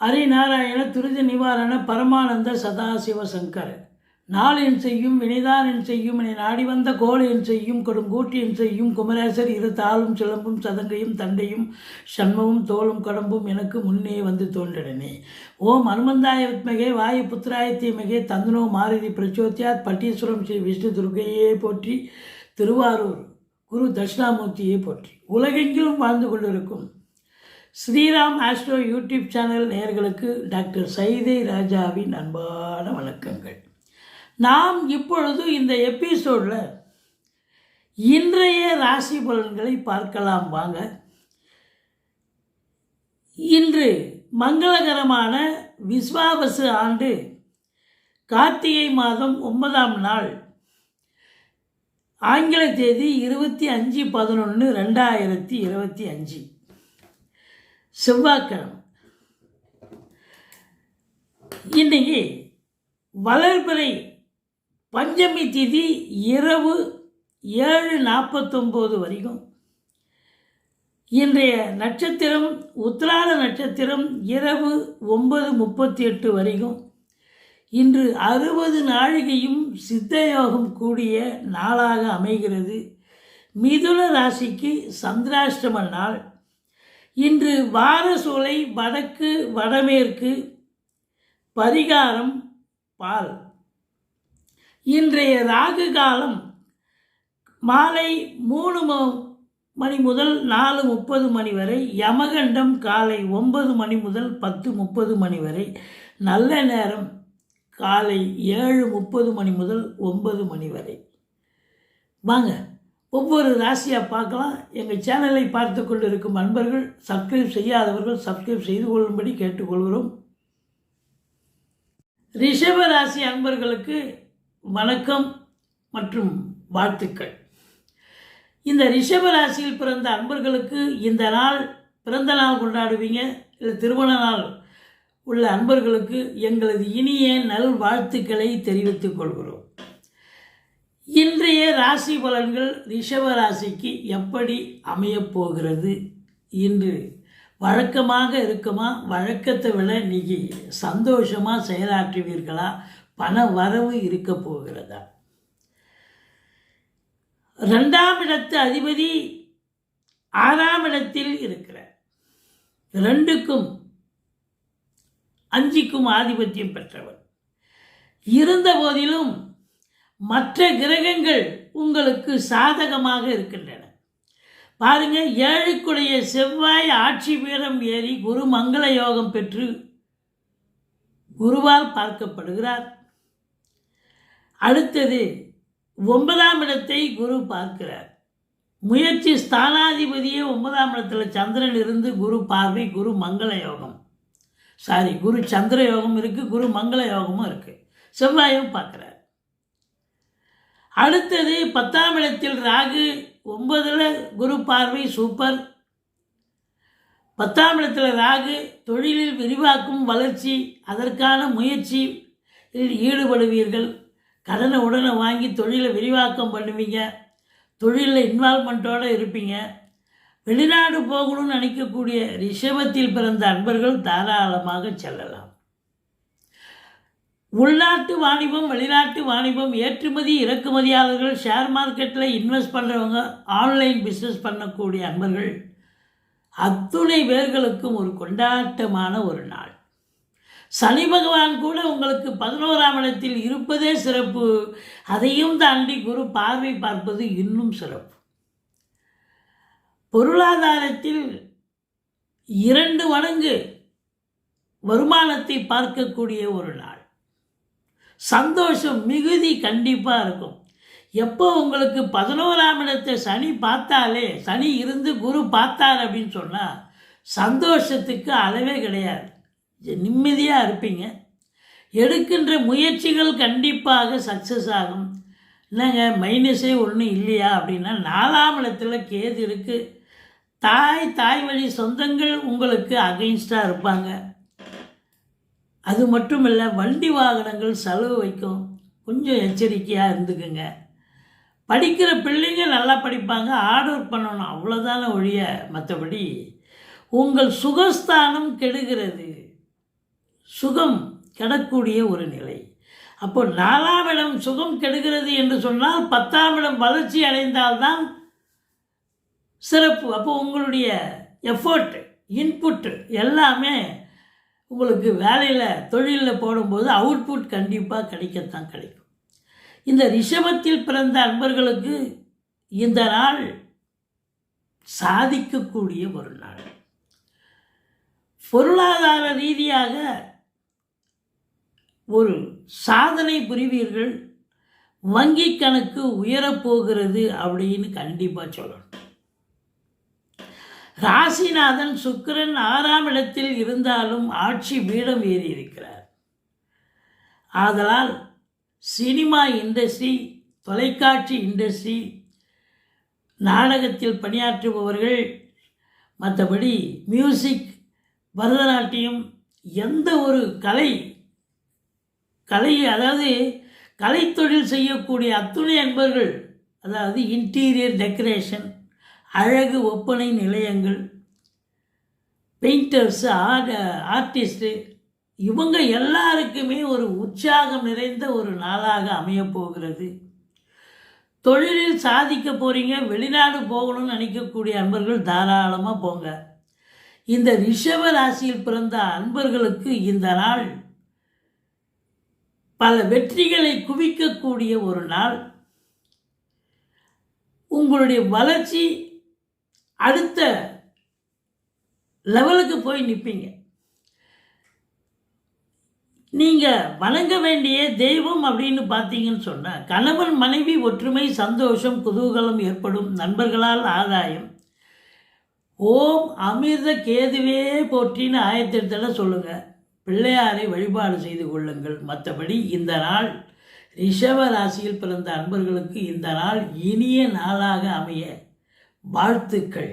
ஹரிநாராயண துரித நிவாரண பரமானந்த சதாசிவ சங்கர நாளின் செய்யும் வினைதானின் செய்யும் என நாடி வந்த கோளின் செய்யும் கொடுங்கூட்டியின் செய்யும் குமரேசர் இரு தாளும் சிலம்பும் சதங்கையும் தண்டையும் சண்மமும் தோளும் கடம்பும் எனக்கு முன்னே வந்து தோன்றினே. ஓம் அனுமந்தாய வித்மகே வாயு புத்திராய தீமகே தந்தனோ மாருதி பிரச்சோத்தியாத் பட்டீஸ்வரம் ஸ்ரீ விஷ்ணு துர்கையே போற்றி. திருவாரூர் குரு தட்சிணாமூர்த்தியை போற்றி. உலகெங்கிலும் வாழ்ந்து கொண்டிருக்கும் ஸ்ரீராம் ஆஸ்ட்ரோ யூடியூப் சேனல் நேயர்களுக்கு டாக்டர் சைதை ராஜாவின் அன்பான வணக்கங்கள். நாம் இப்பொழுது இந்த எபிசோடில் இன்றைய ராசி பலன்களை பார்க்கலாம் வாங்க. இன்று மங்களகரமான விஸ்வாவசு ஆண்டு கார்த்திகை மாதம் 9ஆம் நாள், ஆங்கில தேதி 25/11/2025 செவ்வாய்க்கிழமை. இன்றைக்கி வளர்பிறை பஞ்சமி திதி இரவு 7:49 வரைக்கும். இன்றைய நட்சத்திரம் உத்திராட நட்சத்திரம் இரவு 9:38 வரைக்கும். இன்று 60 நாழிகையும் சித்தயோகம் கூடிய நாளாக அமைகிறது. மிதுன ராசிக்கு சந்திராஷ்டம நாள். இன்று வாரசூலை வடக்கு வடமேற்கு, பரிகாரம் பால். இன்றைய ராகு காலம் மாலை 3 மணி முதல் 4:30 மணி வரை, யமகண்டம் காலை 9 மணி முதல் 10:30 மணி வரை, நல்ல நேரம் காலை 7:30 மணி முதல் 9 மணி வரை. வாங்க ஒவ்வொரு ராசியாக பார்க்கலாம். எங்கள் சேனலை பார்த்து கொண்டு இருக்கும் அன்பர்கள், சப்ஸ்கிரைப் செய்யாதவர்கள் சப்ஸ்கிரைப் செய்து கொள்ளும்படி கேட்டுக்கொள்கிறோம். ரிஷப ராசி அன்பர்களுக்கு வணக்கம் மற்றும் வாழ்த்துக்கள். இந்த ரிஷப ராசியில் பிறந்த அன்பர்களுக்கு இந்த நாள் பிறந்த நாள் கொண்டாடுவீங்க, இல்லை திருமண நாள் உள்ள அன்பர்களுக்கு எங்களது இனிய நல் வாழ்த்துக்களை தெரிவித்துக் கொள்கிறோம். இன்றைய ராசி பலன்கள் ரிஷப ராசிக்கு எப்படி அமையப்போகிறது? இன்று வழக்கமாக இருக்குமா, வழக்கத்தை விட இன்னைக்கு சந்தோஷமாக செயலாற்றுவீர்களா, பண வரவு இருக்க போகிறதா? 2ஆம் இடத்து அதிபதி 6ஆம் இடத்தில் இருக்கிறார். 2க்கும் 5க்கும் ஆதிபத்தியம் பெற்றவர் இருந்த போதிலும் மற்ற கிரகங்கள் உங்களுக்கு சாதகமாக இருக்கின்றன. பாருங்க, 7க்குடைய செவ்வாய் ஆட்சி பீடம் ஏறி குரு மங்கள யோகம் பெற்று குருவால் பார்க்கப்படுகிறார். அடுத்தது 9ஆம் இடத்தை குரு பார்க்கிறார். முயற்சி ஸ்தானாதிபதியே 9ஆம் இடத்துல சந்திரன் இருந்து குரு பார்வை, குரு மங்கள யோகம், குரு சந்திர யோகம் இருக்குது, குரு மங்கள யோகமும் இருக்குது, செவ்வாயும் பார்க்குறார். அடுத்தது 10ஆம் இடத்தில் ராகு, 9ல் குரு பார்வை, சூப்பர். 10ஆம் இடத்துல ராகு தொழிலில் விரிவாக்கும் வளர்ச்சி, அதற்கான முயற்சியில் ஈடுபடுவீர்கள். கடனை உடனே வாங்கி தொழிலை விரிவாக்கம் பண்ணுவீங்க, தொழிலில் இன்வால்மெண்ட்டோடு இருப்பீங்க. வெளிநாடு போகணும்னு நினைக்கக்கூடிய ரிஷபத்தில் பிறந்த அன்பர்கள் தாராளமாக செல்லலாம். உள்நாட்டு வாணிபம், வெளிநாட்டு வாணிபம், ஏற்றுமதி இறக்குமதியாளர்கள், ஷேர் மார்க்கெட்டில் இன்வெஸ்ட் பண்ணுறவங்க, ஆன்லைன் பிஸ்னஸ் பண்ணக்கூடிய அன்பர்கள் அத்துணை பேர்களுக்கும் ஒரு கொண்டாட்டமான ஒரு நாள். சனி பகவான் கூட உங்களுக்கு 11ஆம் இடத்தில் இருப்பதே சிறப்பு. அதையும் தாண்டி குரு பார்வை பார்ப்பது இன்னும் சிறப்பு. பொருளாதாரத்தில் 2 மடங்கு வருமானத்தை பார்க்கக்கூடிய ஒரு நாள். சந்தோஷம் மிகுதி கண்டிப்பாக இருக்கும். எப்போ உங்களுக்கு 11ஆம் இடத்தை சனி பார்த்தாலே, சனி இருந்து குரு பார்த்தார் அப்படின்னு சொன்னால் சந்தோஷத்துக்கு அளவே கிடையாது. நிம்மதியாக இருப்பீங்க. எடுக்கின்ற முயற்சிகள் கண்டிப்பாக சக்ஸஸ் ஆகும். என்னங்க மைனஸே ஒன்றும் இல்லையா அப்படின்னா, 4ஆம் இடத்துல கேது இருக்குது. தாய் வழி சொந்தங்கள் உங்களுக்கு அகைன்ஸ்டாக இருப்பாங்க. அது மட்டும் இல்லை, வண்டி வாகனங்கள் செலவு வைக்கும், கொஞ்சம் எச்சரிக்கையாக இருந்துக்குங்க. படிக்கிற பிள்ளைங்க நல்லா படிப்பாங்க, ஹார்ட் ஒர்க் பண்ணணும், அவ்வளோதான ஒழிய மற்றபடி உங்கள் சுகஸ்தானம் கெடுகிறது. சுகம் கெடக்கூடிய ஒரு நிலை. அப்போ 4ஆம் இடம் சுகம் கெடுகிறது என்று சொன்னால் 10ஆம் இடம் வளர்ச்சி அடைந்தால்தான் சிறப்பு. அப்போ உங்களுடைய எஃபோர்ட், இன்புட் எல்லாமே உங்களுக்கு வேலையில் தொழிலில் போடும்போது அவுட்புட் கண்டிப்பாக கிடைக்கத்தான் கிடைக்கும். இந்த ரிஷபத்தில் பிறந்த அன்பர்களுக்கு இந்த நாள் சாதிக்கக்கூடிய ஒரு நாள். பொருளாதார ரீதியாக ஒரு சாதனை புரிவீர்கள். வங்கி கணக்கு உயரப்போகிறது அப்படின்னு கண்டிப்பாக சொல்லணும். ராசிநாதன் சுக்கிரன் 6ஆம் இடத்தில் இருந்தாலும் ஆட்சி பீடம் ஏறி இருக்கிறார். ஆதலால் சினிமா இண்டஸ்ட்ரி, தொலைக்காட்சி இண்டஸ்ட்ரி, நாடகத்தில் பணியாற்றுபவர்கள், மற்றபடி மியூசிக், பரதநாட்டியம், எந்த ஒரு கலை அதாவது கலைத்தொழில் செய்யக்கூடிய அத்துணை அன்பர்கள், அதாவது இன்டீரியர் டெக்கரேஷன், அழகு ஒப்பனை நிலையங்கள், பெயிண்டர்ஸு, ஆர்டிஸ்ட்டு, இவங்க எல்லாருக்குமே ஒரு உற்சாகம் நிறைந்த ஒரு நாளாக அமையப்போகிறது. தொழிலில் சாதிக்க போகிறீங்க, வெளிநாடு போகணும்னு நினைக்கக்கூடிய அன்பர்கள் தாராளமாக போங்க. இந்த ரிஷப ராசியில் பிறந்த அன்பர்களுக்கு இந்த நாள் பல வெற்றிகளை குவிக்கக்கூடிய ஒரு நாள். உங்களுடைய வளர்ச்சி அடுத்த லெவலுக்கு போய் நிற்பீங்க. நீங்கள் வணங்க வேண்டிய தெய்வம் அப்படின்னு பார்த்தீங்கன்னு சொன்னால், கணவன் மனைவி ஒற்றுமை, சந்தோஷம், குதூகலம் ஏற்படும், நண்பர்களால் ஆதாயம். ஓம் அமிர்த கேதுவே போற்றின்னு ஆயத்திருத்தல சொல்லுங்கள். பிள்ளையாரை வழிபாடு செய்து கொள்ளுங்கள். மற்றபடி இந்த நாள் ரிஷப ராசியில் பிறந்த அன்பர்களுக்கு இந்த நாள் இனிய நாளாக அமைய வாழ்த்துக்கள்.